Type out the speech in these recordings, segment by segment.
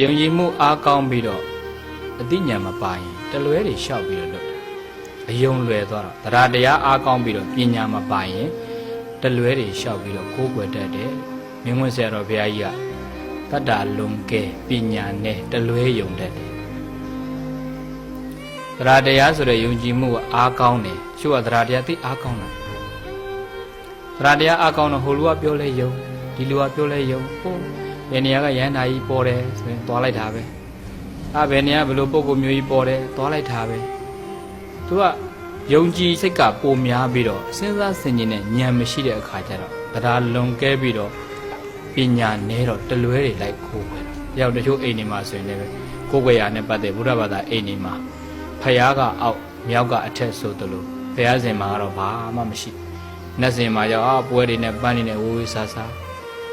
ယုံကြည်မှုအားကောင်းပြီးတော့အသိဉာဏ်မပါရင်တလွဲတွေလျှောက်ပြီးတော့လုပ်တာအယုံလွယ်သွားတော့တရားတရားအားကောင်းပြီးတော့ပညာမပါရင်တလွဲတွေလျှောက်ပြီးတော့ကိုးကွယ်တတ်တယ်မင်းဝင်ဆရာတော်ဘုရားကြီးကတတ္တာလုံကဲပညာနဲ့တလွဲယုံတတ်တယ်တရားတရားဆိုတဲ့ယုံကြည်မှုကအားကောင်းတယ်ချို့ကတရားတရားသိအားကောင်းတာတရားတရားအားကောင်းတော့ဟိုလူကပြောလဲယုံဒီလူကပြောလဲယုံဟုတ်ဘယ်နေရာကရဟန္တာကြီးပေါ်တယ်ဆိုရင်သွားလိုက်တာပဲဘယ်နေရာဘယ်လိုပုံကိုမျိုးကြီးပေါ်တယ်သွားလိုက်တာပဲသူကယုံကြည်စိတ်ကပိုများပြီးတော့စဉ်းစားဆင်ခြင်တဲ့ဉာဏ်မရှိတဲ့အခါကျတော့တရားလွန်ကဲပြီးတော့ပညာနဲ့တော့တလွဲတွေလိုက်ခိုးပဲရောက်တချို့အိမ်တွေမှာဆိုရင်လည်းကိုယ်ွယ်ရာနဲ့ပတ်သက်ဗုဒ္ဓဘာသာအိမ်တွေမှာဖယားကအောက်မြောက်ကအထက်ဆိုသလိုဘုရားရှင်မှာကတော့ဘာမှမရှိနတ်ရှင်မှာရောက်ပွဲတွေနဲ့ပန်းတွေနဲ့ဝေးဝေးဆာဆာ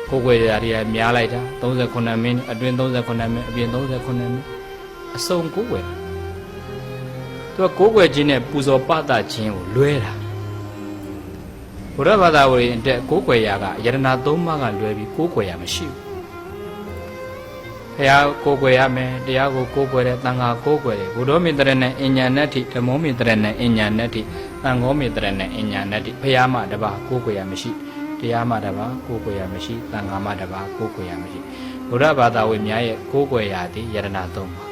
ကိုယ်ွယ်ရာတွေကများလိုက်တာ39မိနစ်အတွင်း39မိနစ်အပြင်39မိနစ်အစုံကိုယ်ွယ်သူကကိုယ်ွယ်ခြင်းနဲ့ပူဇော်ပသခြင်းကိုလွဲတာဘုရားဘာသာဝင်တဲ့ကိုယ်ွယ်ရာကယတနာ3ပါးကလွဲပြီးကိုယ်ွယ်ရာမရှိဘူးဘုရားကိုယ်ွယ်ရမယ်တရားကိုကိုယ်ွယ်တယ်တန်ခါကိုယ်ွယ်တယ်ဘုဒ္ဓမေတ္တရနဲ့အညာဏတ္ထိဓမ္မောမေတ္တရနဲ့အညာဏတ္ထိသံဃောမေတ္တရနဲ့အညာဏတ္ထိဘုရားမှတပါးကိုယ်ွယ်ရာမရှိတရားမှတပါးကိုယ်ွယ်ရာမရှိသံဃာမှတပါးကိုယ်ွယ်ရာမရှိဘုရားဘာသာဝင်များရဲ့ကိုယ်ွယ်ရာသည်ယတနာ3ပါး